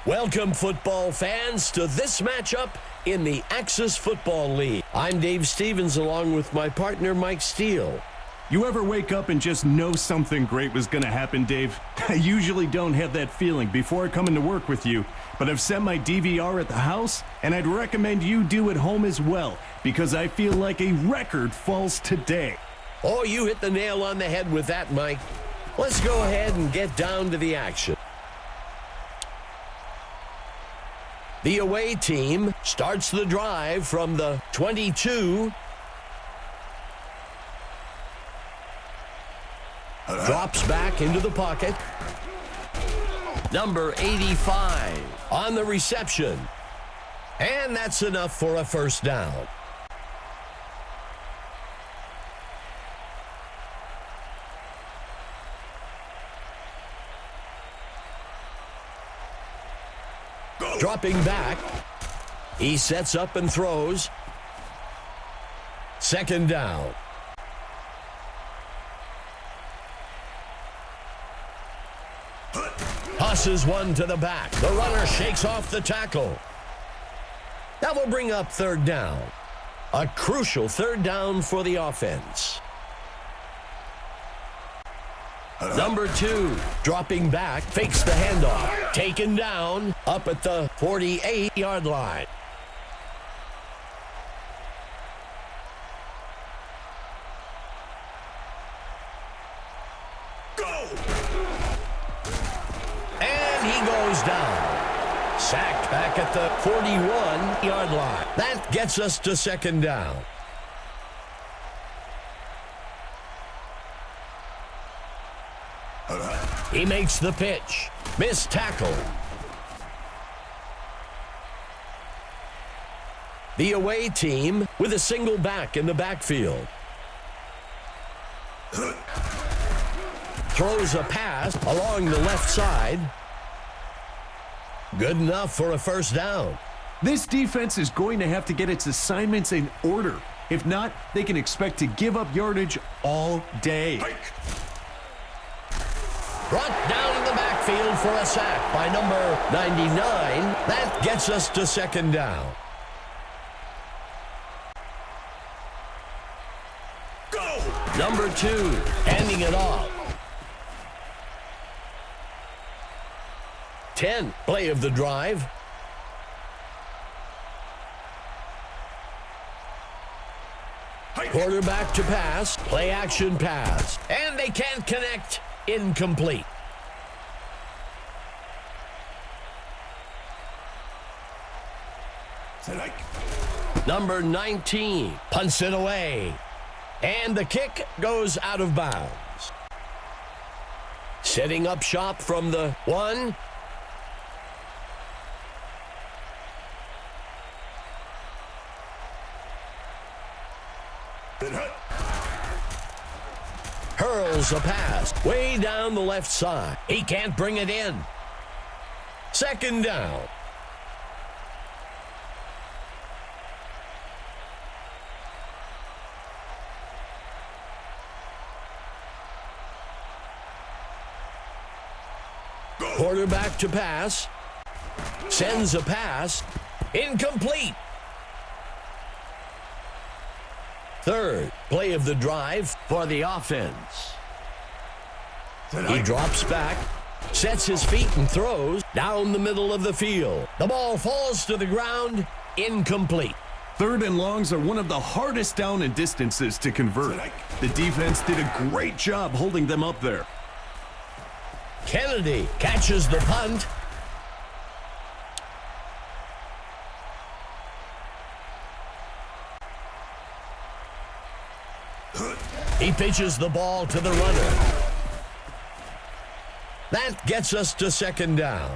Welcome, football fans, to this matchup in the Axis Football League. I'm Dave Stevens along with my partner, Mike Steele. You ever wake up and just know something great was going to happen, Dave? I usually don't have that feeling before coming to work with you, but I've set my DVR at the house, and I'd recommend you do at home as well, because I feel like a record falls today. Oh, you hit the nail on the head with that, Mike. Let's go ahead and get down to the action. The away team starts the drive from the 22. Drops back into the pocket. Number 85 on the reception. And that's enough for a first down. Dropping back, he sets up and throws. Second down. Tosses one to the back. The runner shakes off the tackle. That will bring up third down. A crucial third down for the offense. Number 2, dropping back, fakes the handoff. Taken down, up at the 48-yard line. Go! And he goes down. Sacked back at the 41-yard line. That gets us to second down. He makes the pitch. Missed tackle. The away team with a single back in the backfield. Throws a pass along the left side. Good enough for a first down. This defense is going to have to get its assignments in order. If not, they can expect to give up yardage all day. Brought down in the backfield for a sack by number 99. That gets us to second down. Go! Number 2, handing it off. 10, play of the drive. Quarterback to pass, play action pass. And they can't connect. Incomplete. Number 19 punts it away. And the kick goes out of bounds. Setting up shop from the 1. Hurls a pass way down the left side. He can't bring it in. Second down. Quarterback to pass. Sends a pass. Incomplete. Third play of the drive for the offense. He drops back, sets his feet and throws down the middle of the field. The ball falls to the ground, incomplete. Third and longs are one of the hardest down and distances to convert. The defense did a great job holding them up there. Kennedy catches the punt. He pitches the ball to the runner. That gets us to second down.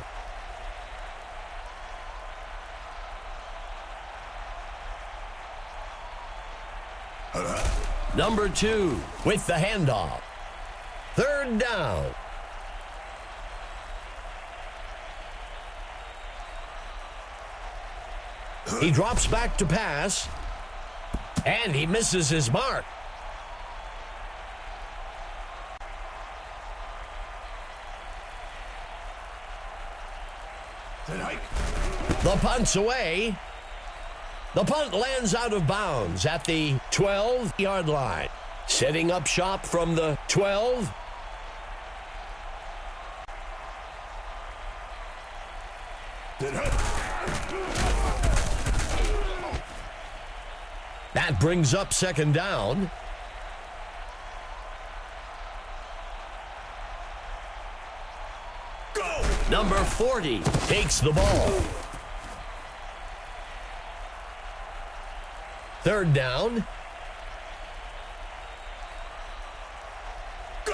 Number 2 with the handoff. Third down. He drops back to pass. And he misses his mark. The punt's away. The punt lands out of bounds at the 12-yard line. Setting up shop from the 12. That brings up second down. Number 40 takes the ball. Third down.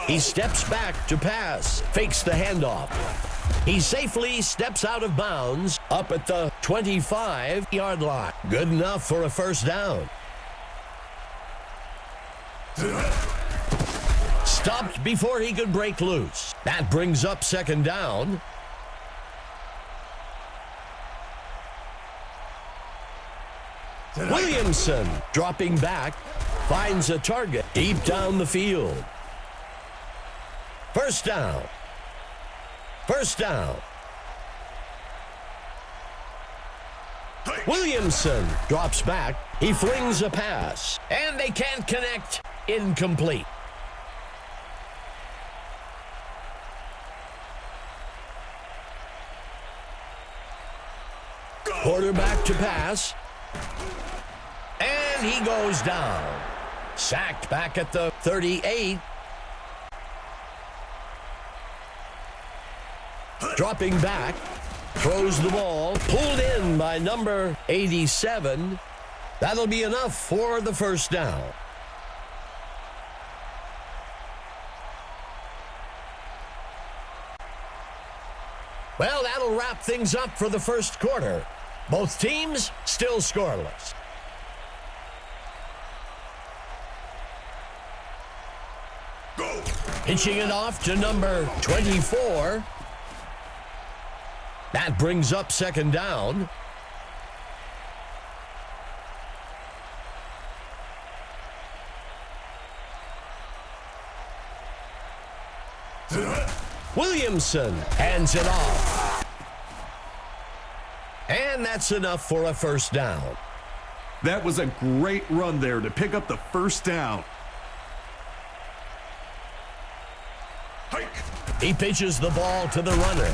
He steps back to pass, fakes the handoff. He safely steps out of bounds up at the 25-yard line. Good enough for a first down. Stopped before he could break loose. That brings up second down. Williamson dropping back, finds a target deep down the field. First down. First down. Williamson drops back. He flings a pass, and they can't connect. Incomplete. Quarterback to pass. And he goes down. Sacked back at the 38. Dropping back. Throws the ball. Pulled in by number 87. That'll be enough for the first down. Well, that'll wrap things up for the first quarter. Both teams still scoreless. Go. Pitching it off to number 24. That brings up second down. Williamson hands it off. And that's enough for a first down. That was a great run there to pick up the first down. He pitches the ball to the runner.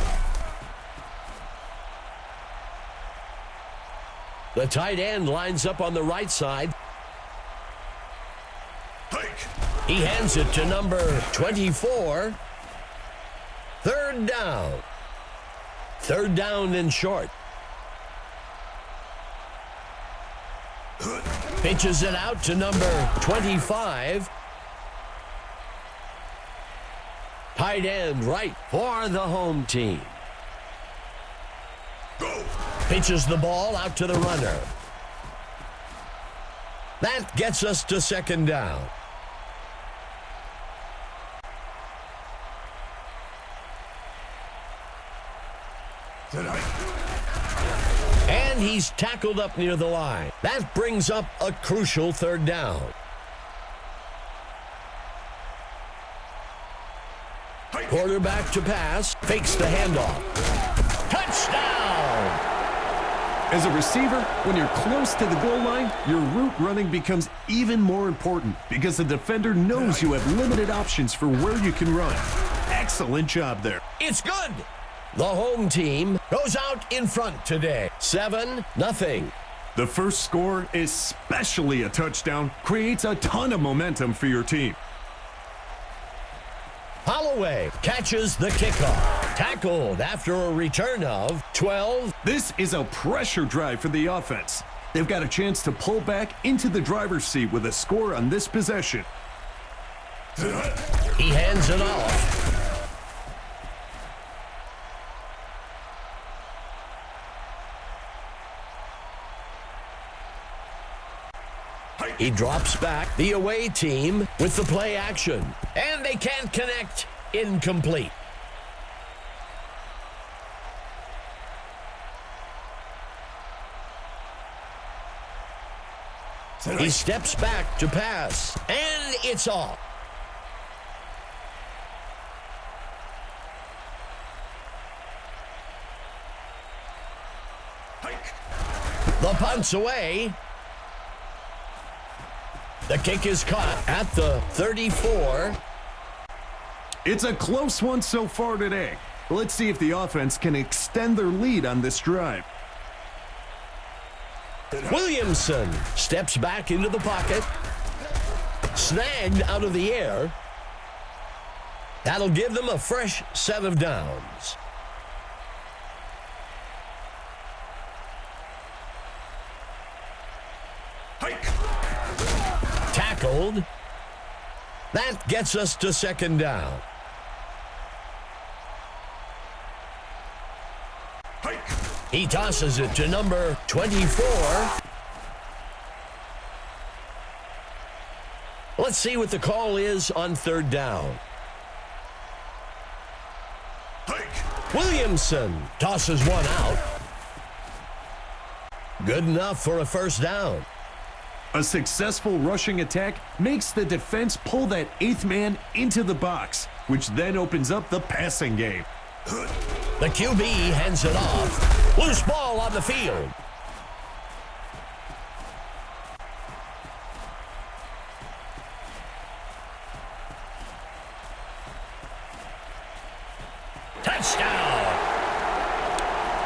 The tight end lines up on the right side. He hands it to number 24. Third down. Third down and short. Pitches it out to number 25. Tight end right for the home team. Pitches the ball out to the runner. That gets us to second down. And he's tackled up near the line. That brings up a crucial third down. Quarterback to pass, fakes the handoff. Touchdown! As a receiver, when you're close to the goal line, your route running becomes even more important because the defender knows you have limited options for where you can run. Excellent job there. It's good. The home team goes out in front today, 7-0. The first score, especially a touchdown, creates a ton of momentum for your team. Holloway catches the kickoff. Tackled after a return of 12. This is a pressure drive for the offense. They've got a chance to pull back into the driver's seat with a score on this possession. He hands it off. He drops back, the away team with the play action. And they can't connect. Incomplete. He steps back to pass, and it's off. The punt's away. The kick is caught at the 34. It's a close one so far today. Let's see if the offense can extend their lead on this drive. Williamson steps back into the pocket. Snagged out of the air. That'll give them a fresh set of downs. Tackled. That gets us to second down. He tosses it to number 24. Let's see what the call is on third down. Williamson tosses one out. Good enough for a first down. A successful rushing attack makes the defense pull that eighth man into the box, which then opens up the passing game. The QB hands it off. Loose ball on the field. Touchdown!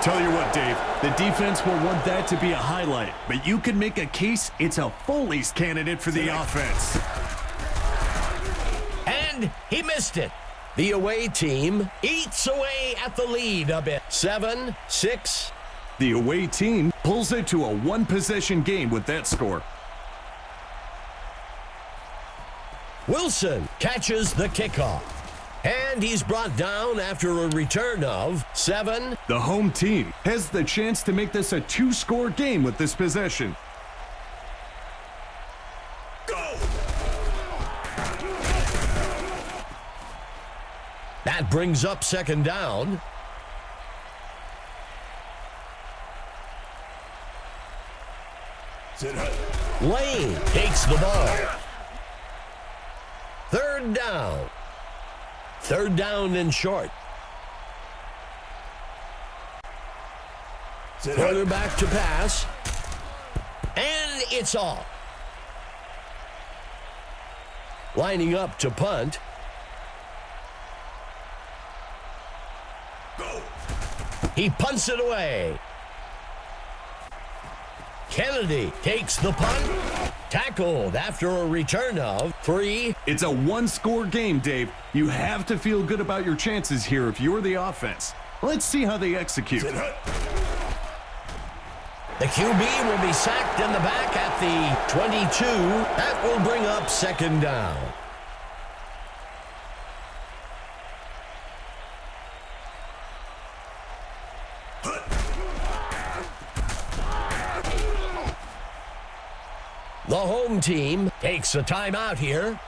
Tell you what, Dave, the defense will want that to be a highlight, but you can make a case it's a Foley's candidate for the offense. And he missed it. The away team eats away at the lead a bit. 7-6. The away team pulls it to a one-possession game with that score. Wilson catches the kickoff. And he's brought down after a return of 7. The home team has the chance to make this a two-score game with this possession. Go! That brings up second down. Lane takes the ball. Third down. Third down and short. Quarterback to pass. And it's off. Lining up to punt. He punts it away. Kennedy takes the punt. Tackled after a return of 3. It's a one-score game, Dave. You have to feel good about your chances here if you're the offense. Let's see how they execute. The QB will be sacked in the back at the 22. That will bring up second down. The home team takes a timeout here.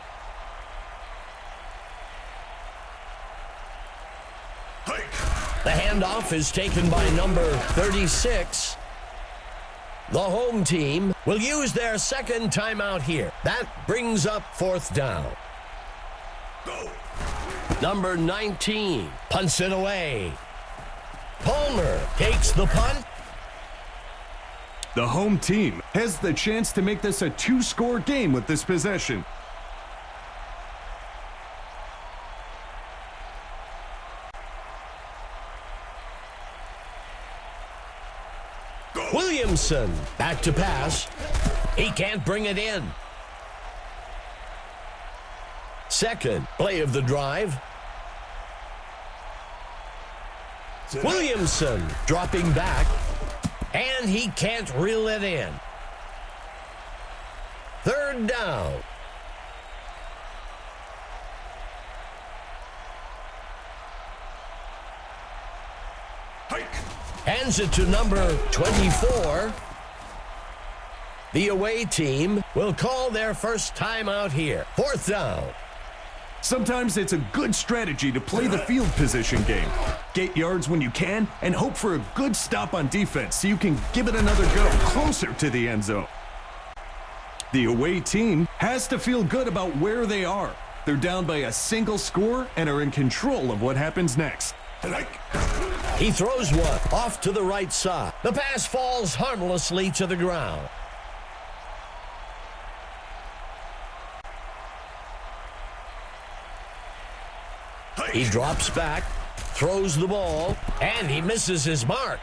The handoff is taken by number 36. The home team will use their second timeout here. That brings up fourth down. Number 19 punts it away. Palmer takes the punt. The home team has the chance to make this a two-score game with this possession. Williamson back to pass. He can't bring it in. Second play of the drive. Williamson dropping back. And he can't reel it in. Third down. Hands it to number 24. The away team will call their first timeout here. Fourth down. Sometimes it's a good strategy to play the field position game. Get yards when you can and hope for a good stop on defense so you can give it another go closer to the end zone. The away team has to feel good about where they are. They're down by a single score and are in control of what happens next. He throws one off to the right side. The pass falls harmlessly to the ground. He drops back, throws the ball, and he misses his mark.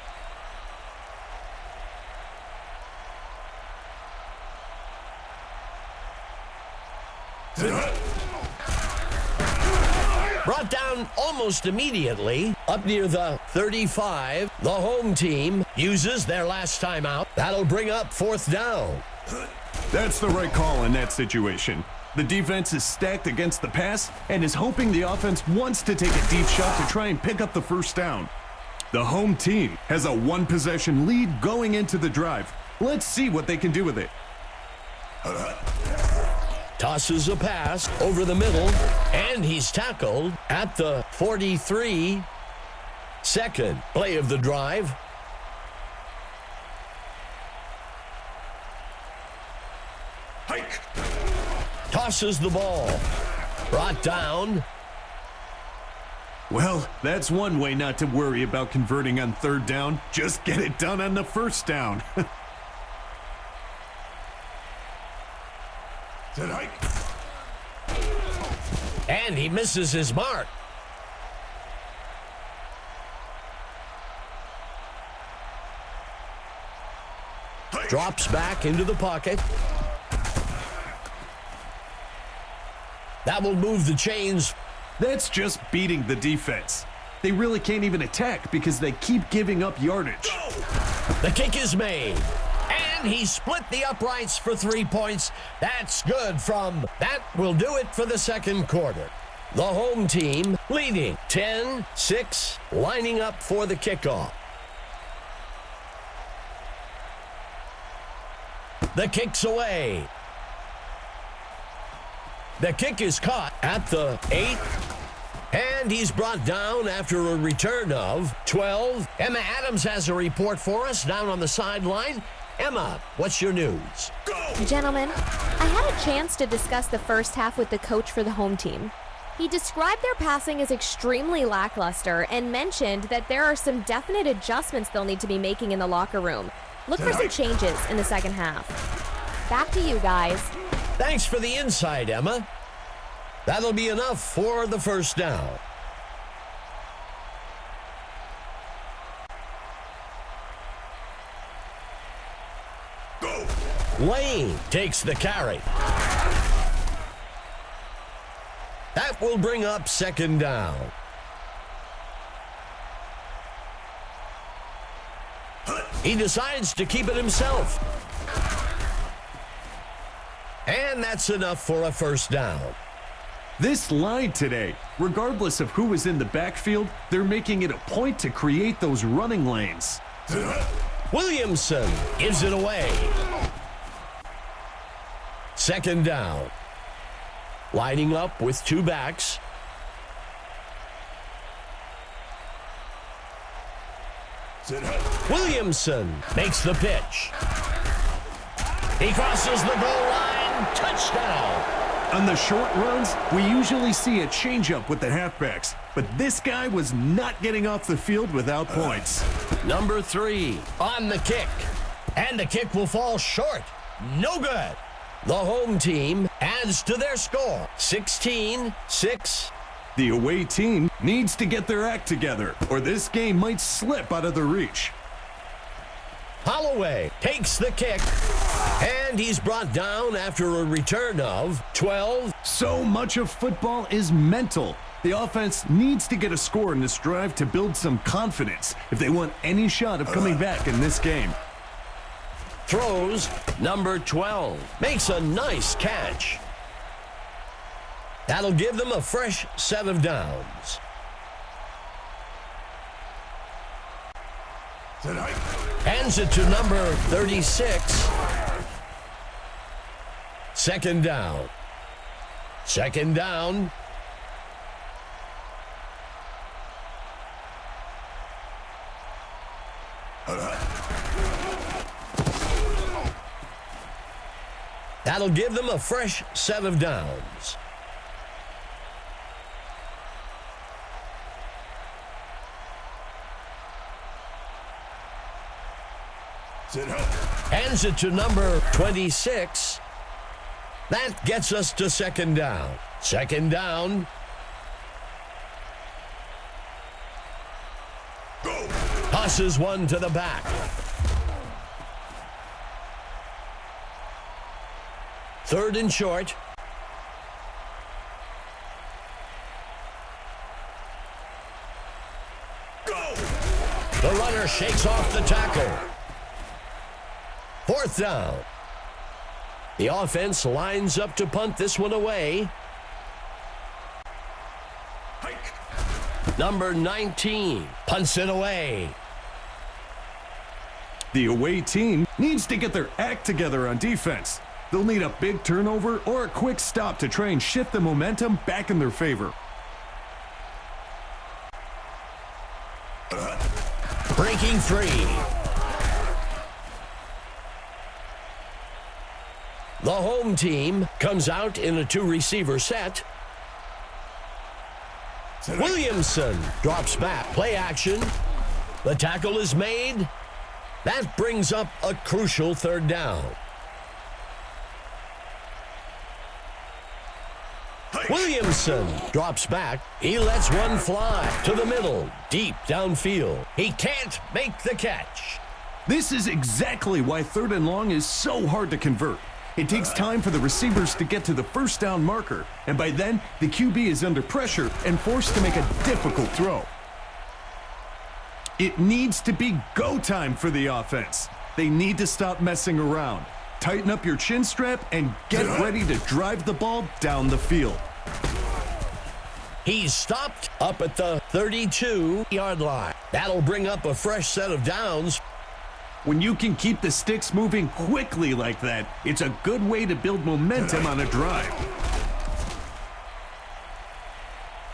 Brought down almost immediately, up near the 35. The home team uses their last timeout. That'll bring up fourth down. That's the right call in that situation. The defense is stacked against the pass and is hoping the offense wants to take a deep shot to try and pick up the first down. The home team has a one-possession lead going into the drive. Let's see what they can do with it. Tosses a pass over the middle, and he's tackled at the 43. Second play of the drive. Hike. Tosses the ball. Brought down. Well, that's one way not to worry about converting on third down. Just get it done on the first down. And he misses his mark. Drops back into the pocket. That will move the chains. That's just beating the defense. They really can't even attack because they keep giving up yardage. The kick is made. And he split the uprights for 3 points. That's good from. That will do it for the second quarter. The home team leading 10-6, lining up for the kickoff. The kick's away. The kick is caught at the 8. And he's brought down after a return of 12. Emma Adams has a report for us down on the sideline. Emma, what's your news? Gentlemen, I had a chance to discuss the first half with the coach for the home team. He described their passing as extremely lackluster and mentioned that there are some definite adjustments they'll need to be making in the locker room. Look for some changes in the second half. Back to you guys. Thanks for the insight, Emma. That'll be enough for the first down. Lane takes the carry. That will bring up second down. He decides to keep it himself. And that's enough for a first down. This line today, regardless of who is in the backfield, they're making it a point to create those running lanes. Williamson gives it away. Second down. Lining up with two backs. Williamson makes the pitch. He crosses the goal line. Touchdown. On the short runs, we usually see a changeup with the halfbacks, but this guy was not getting off the field without points. Number 3 on the kick. And the kick will fall short. No good. The home team adds to their score, 16-6. The away team needs to get their act together, or this game might slip out of their reach. Holloway takes the kick, and he's brought down after a return of 12. So much of football is mental. The offense needs to get a score in this drive to build some confidence if they want any shot of coming back in this game. Throws, number 12. Makes a nice catch. That'll give them a fresh set of downs. Hands it to number 36. Second down. Second down. That'll give them a fresh set of downs. Hands it to number 26. That gets us to second down. Second down. Go. Tosses one to the back. Third and short. Go. The runner shakes off the tackle. Fourth down. The offense lines up to punt this one away. Hike. Number 19 punts it away. The away team needs to get their act together on defense. They'll need a big turnover or a quick stop to try and shift the momentum back in their favor. Breaking free. The home team comes out in a two-receiver set. Williamson drops back. Play action. The tackle is made. That brings up a crucial third down. Williamson drops back. He lets one fly to the middle, deep downfield. He can't make the catch. This is exactly why third and long is so hard to convert. It takes time for the receivers to get to the first down marker, and by then, the QB is under pressure and forced to make a difficult throw. It needs to be go time for the offense. They need to stop messing around. Tighten up your chin strap and get ready to drive the ball down the field. He's stopped up at the 32-yard line. That'll bring up a fresh set of downs. When you can keep the sticks moving quickly like that, it's a good way to build momentum on a drive.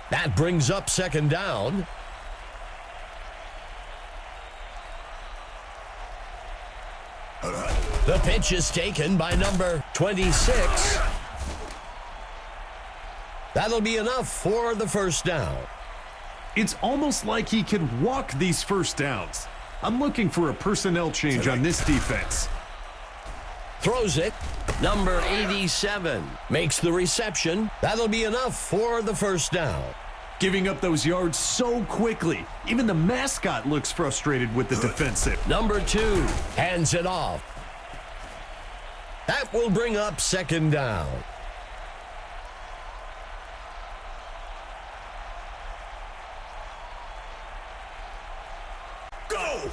That brings up second down. The pitch is taken by number 26. That'll be enough for the first down. It's almost like he can walk these first downs. I'm looking for a personnel change on this defense. Throws it. Number 87 makes the reception. That'll be enough for the first down. Giving up those yards so quickly. Even the mascot looks frustrated with the defensive. Number 2 hands it off. That will bring up second down. Go.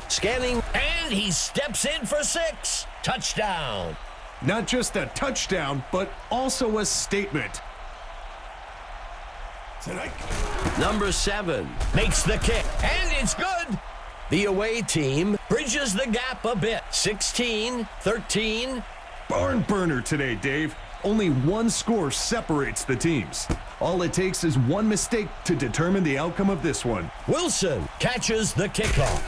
Scanning, and he steps in for 6. Touchdown. Not just a touchdown, but also a statement. Number 7 makes the kick, and it's good. The away team bridges the gap a bit. 16-13. Barn burner today, Dave. Only one score separates the teams. All it takes is one mistake to determine the outcome of this one. Wilson catches the kickoff.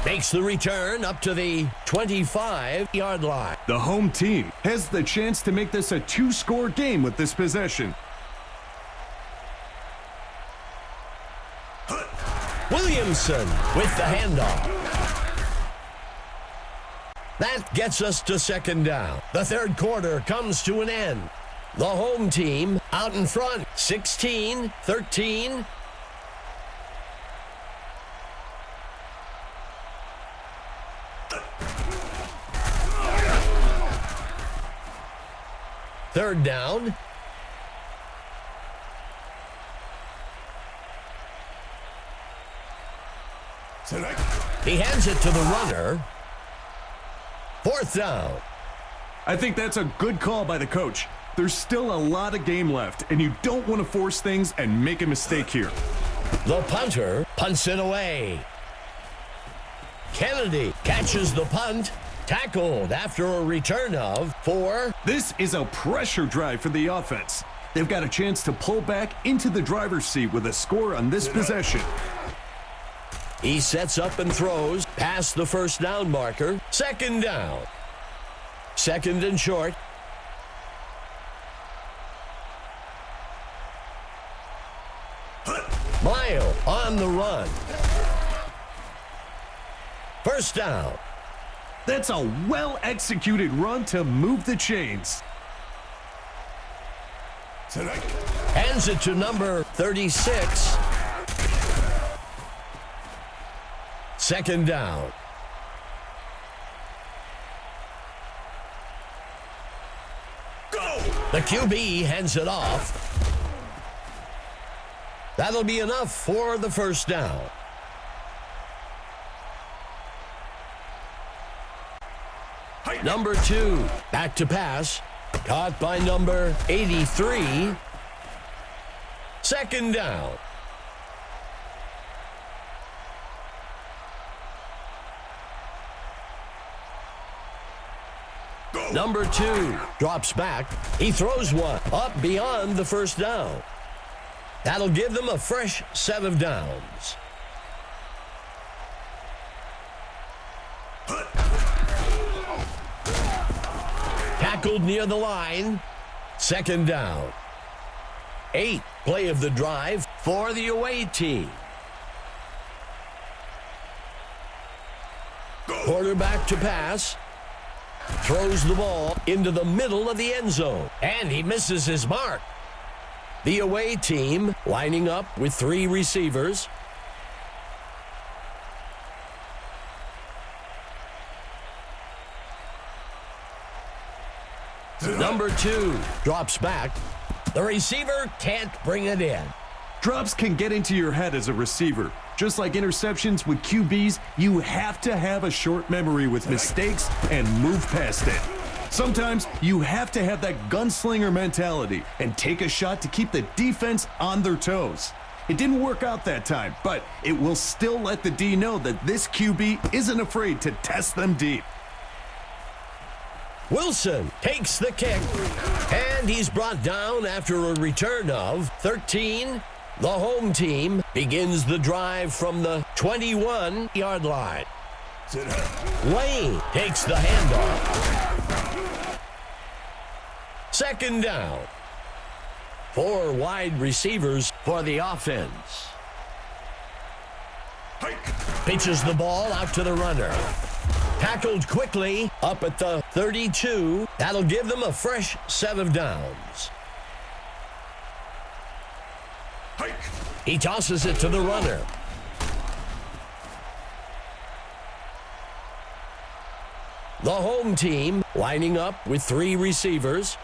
Makes the return up to the 25-yard line. The home team has the chance to make this a two-score game with this possession. Williamson with the handoff. That gets us to second down. The third quarter comes to an end. The home team out in front, 16-13. Third down. He hands it to the runner. Fourth down. I think that's a good call by the coach. There's still a lot of game left, and you don't want to force things and make a mistake here. The punter punts it away. Kennedy catches the punt. Tackled after a return of 4. This is a pressure drive for the offense. They've got a chance to pull back into the driver's seat with a score on this possession. He sets up and throws past the first down marker. Second down. Second and short. Mile on the run. First down. That's a well-executed run to move the chains. Hands it to number 36. Second down. Go! The QB hands it off. That'll be enough for the first down. Number 2, back to pass. Caught by number 83. Second down. Go! Number 2 drops back. He throws one up beyond the first down. That'll give them a fresh set of downs. Tackled near the line. Second down. 8, play of the drive for the away team. Quarterback to pass. Throws the ball into the middle of the end zone. And he misses his mark. The away team lining up with 3 receivers. Number 2 drops back. The receiver can't bring it in. Drops can get into your head as a receiver. Just like interceptions with QBs, you have to have a short memory with mistakes and move past it. Sometimes you have to have that gunslinger mentality and take a shot to keep the defense on their toes. It didn't work out that time, but it will still let the D know that this QB isn't afraid to test them deep. Wilson takes the kick, and he's brought down after a return of 13. The home team begins the drive from the 21-yard line. Lane takes the handoff. Second down. 4 wide receivers for the offense. Pitches the ball out to the runner. Tackled quickly up at the 32. That'll give them a fresh set of downs. He tosses it to the runner. The home team lining up with 3 receivers.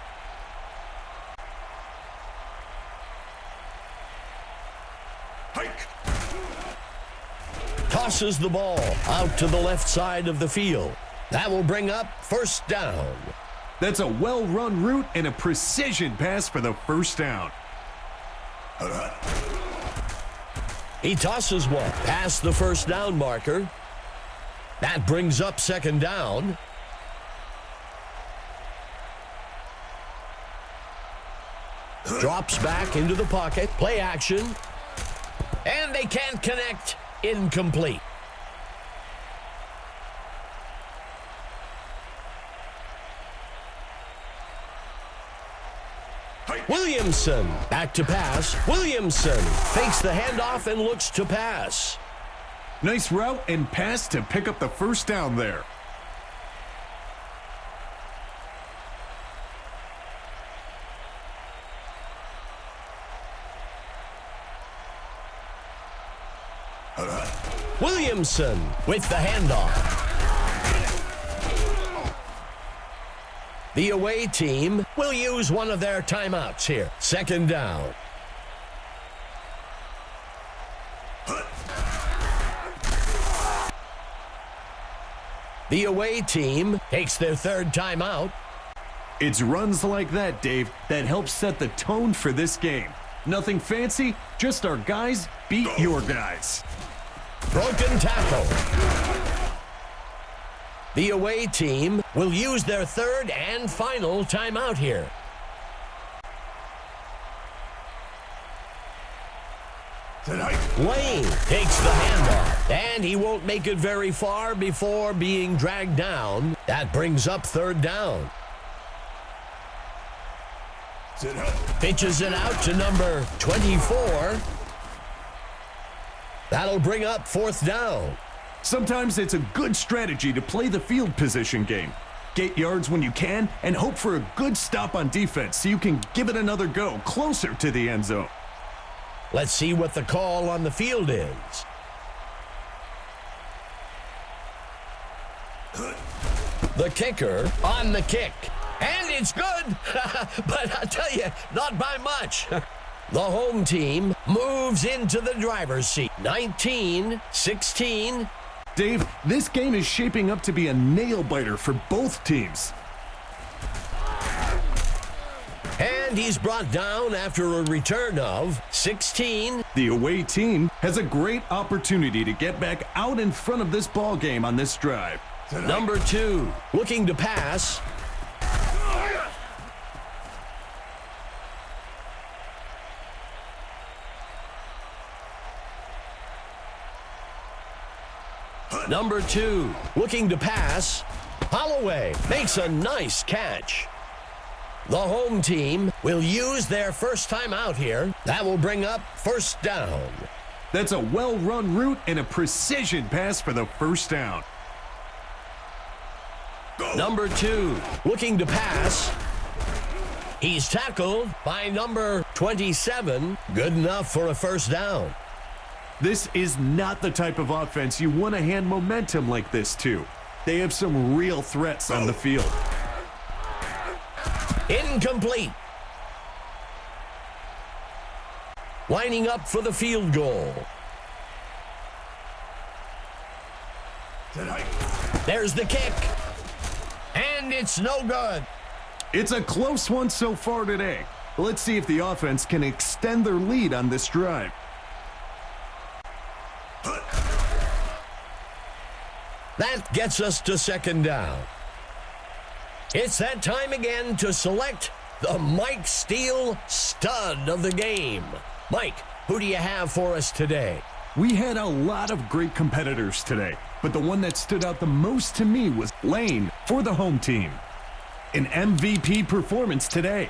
Tosses the ball out to the left side of the field. That will bring up first down. That's a well-run route and a precision pass for the first down. He tosses one past the first down marker. That brings up second down. Drops back into the pocket. Play action. And they can't connect. Incomplete. Williamson back to pass. Williamson fakes the handoff and looks to pass. Nice route and pass to pick up the first down there. Williamson with the handoff. The away team will use one of their timeouts here. Second down. The away team takes their third timeout. It's runs like that, Dave, that helps set the tone for this game. Nothing fancy, just our guys beat your guys. Broken tackle. The away team will use their third and final timeout here. Lane takes the handoff, and he won't make it very far before being dragged down. That brings up third down. Pitches it out to number 24. That'll bring up fourth down. Sometimes it's a good strategy to play the field position game. Get yards when you can and hope for a good stop on defense so you can give it another go closer to the end zone. Let's see what the call on the field is. The kicker on the kick. And it's good, but I'll tell you, not by much. The home team moves into the driver's seat. 19-16. Dave, this game is shaping up to be a nail-biter for both teams. And he's brought down after a return of 16. The away team has a great opportunity to get back out in front of this ball game on this drive. Number 2, looking to pass. Number 2, looking to pass. Holloway makes a nice catch. The home team will use their first time out here. That will bring up first down. That's a well-run route and a precision pass for the first down. Number 2, looking to pass. He's tackled by number 27. Good enough for a first down. This is not the type of offense you want to hand momentum like this to. They have some real threats on the field. Incomplete. Lining up for the field goal. There's the kick. And it's no good. It's a close one so far today. Let's see if the offense can extend their lead on this drive. That gets us to second down. It's that time again to select the Mike Steele stud of the game. Mike, who do you have for us today? We had a lot of great competitors today, but the one that stood out the most to me was Lane for the home team. An MVP performance today.